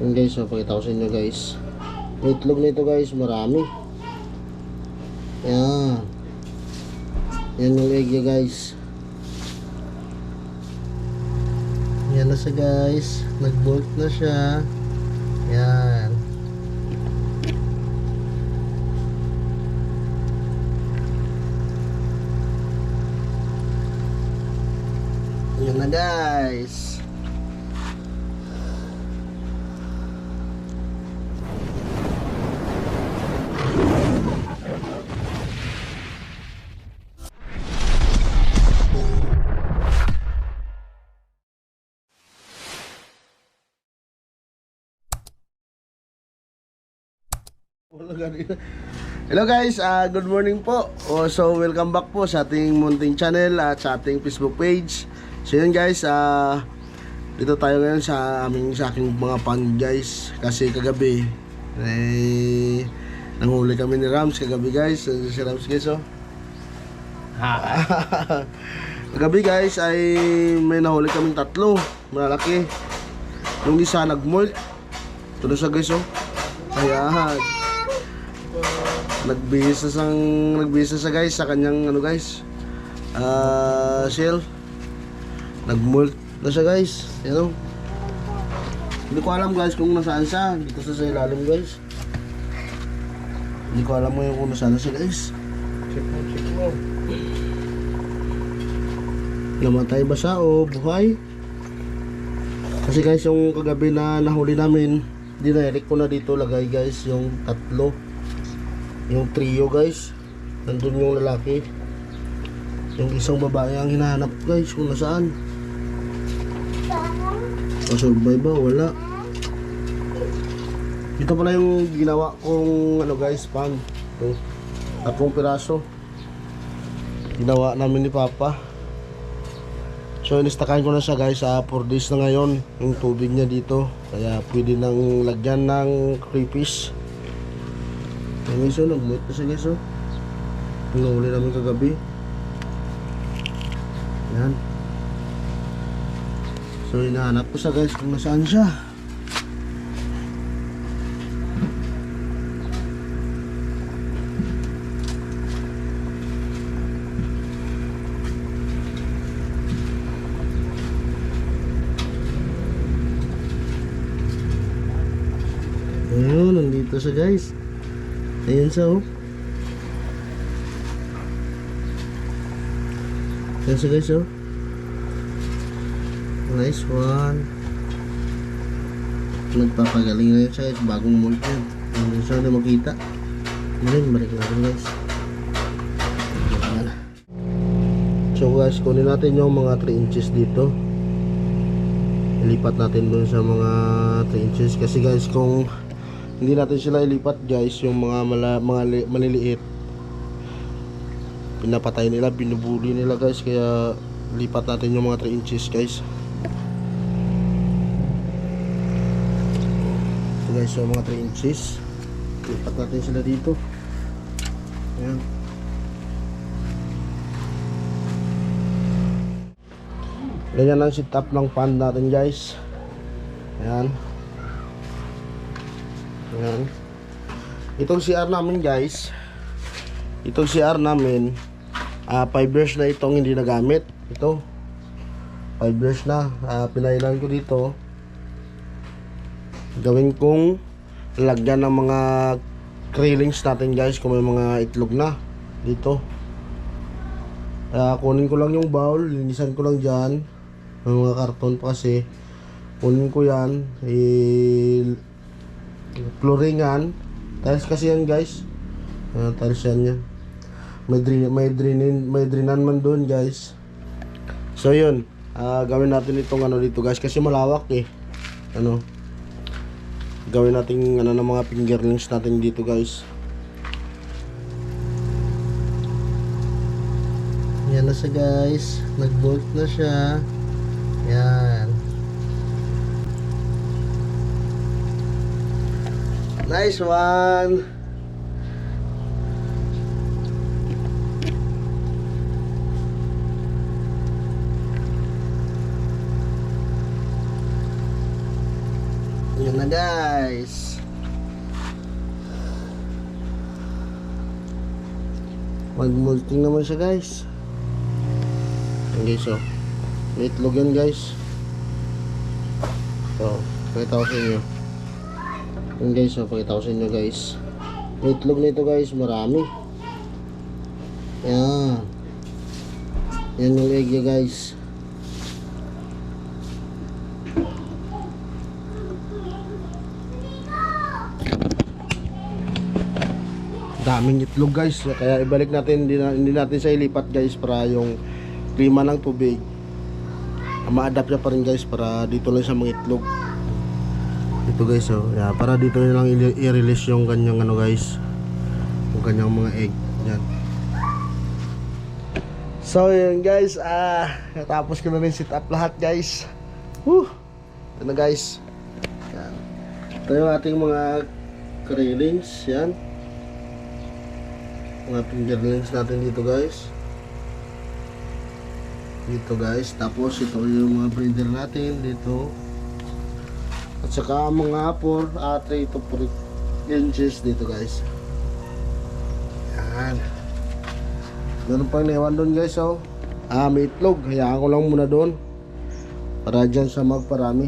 Yan guys, so pakita ko sa inyo guys. Yung itlog nito guys, marami. Yan. Yan yung egg niya guys. Yan na siya guys. Nag-bolt na siya. Yan. Yan na guys. Hello guys, good morning po. So welcome back po sa ating munting channel at sa ating Facebook page. So yun guys, dito tayo ngayon sa aking mga pond guys. Kasi kagabi nanghuli kami ni Rams kagabi guys. Si Rams guys kagabi guys ay may nahuli kaming tatlo malalaki. Yung isa nag-molt. Ito na siya guys ayan. Nagbihis sa guys sa kanyang guys shell. Nagmult na siya guys. Hindi ko alam guys kung nasaan siya. Dito sa ilalim guys. Hindi ko alam mo kung nasaan siya guys. Check mo. Namatay ba siya o buhay? Kasi guys yung kagabi na nahuli namin, dinirect ko na dito lagay guys yung tatlo. Yung trio guys, nandun yung lalaki, yung isang babae ang hinahanap guys kung nasaan. Masurvive ba? Wala. Ito pala yung ginawa kong guys, pan. Ito, 3 piraso ginawa namin ni Papa. So inistakan ko na siya guys, 4 days na ngayon yung tubig niya dito, kaya pwede nang lagyan ng crayfish. Yung iso, nag-mute na siya guys Pinahuli namin kagabi. Yan. So hinahanap ko siya guys kung nasaan siya. Ayun, nandito siya guys. Ayan siya Ayan siya guys Nice one. Nagpapagaling na yun siya guys. Bagong mold yun. Ayan siya na makita. Ayan, balik natin guys. So guys, kunin natin yung mga 3 inches dito. Ilipat natin dun sa mga 3 inches. Kasi guys, kung hindi natin sila ilipat guys, yung mga maliliit, pinapatay nila, binubuli nila guys. Kaya lipat natin yung mga 3 inches guys. So guys, yung mga 3 inches, lipat natin sila dito. Ayan. Ganyan ang setup ng pond natin guys. Ayan. Ayan. Itong CR namin guys, itong CR namin 5 years na itong hindi nagamit. Ito 5 years na. Pinailan ko dito, gawin kong lagyan ng mga krillings natin guys, kung may mga itlog na dito. Kunin ko lang yung bowl, linisan ko lang dyan ng mga karton pa kasi kunin ko yan, flooringan, tiles kasi yan guys. Tiles yan. May drinan man doon guys. So yun, gawin natin itong dito guys kasi malawak gawin natin ng mga fingerlings natin dito guys. Yan na siya guys, nag-bolt na siya. Yan. Nice one. Yan na guys. Mag-molting naman siya guys. Yan guys oh. May itlog yan guys. So, pakita ko sa inyo. Yan guys oh, pakita ko sa inyo guys. May itlog nito guys, marami. Yan. Yan yung egg niya guys. Daming itlog guys, kaya ibalik natin, hindi natin siya ilipat guys para yung klima ng tubig ma-adapt niya pa rin guys, para dito lang siya mga itlog dito guys oh. Yeah, para dito lang i-release yung kanyang ano guys, yung kanyang mga egg yan. So yun guys, natapos ko na rin set up lahat guys. Ito na guys, yan. Ito yung ating mga railings, yan mga fingerlings natin dito guys, tapos ito yung mga breeder natin dito, at saka mga 3 to 4 inches dito guys. Yan, meron pang newan doon guys oh. May itlog, hayaan ko lang muna doon para dyan sa magparami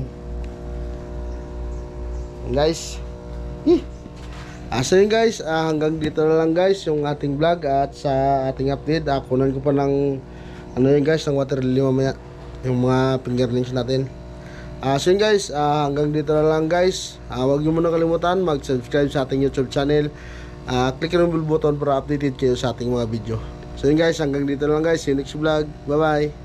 guys. So yun guys, hanggang dito na lang guys yung ating vlog at sa ating update. Kunan ko pa ng ano yun guys, ng water lily mamaya, yung mga fingerlings natin. So yun guys, hanggang dito na lang guys. Huwag nyo muna kalimutan mag-subscribe sa ating YouTube channel. Click yung bell button para updated kayo sa ating mga video. So yun guys, hanggang dito na lang guys. See you next vlog. Bye bye.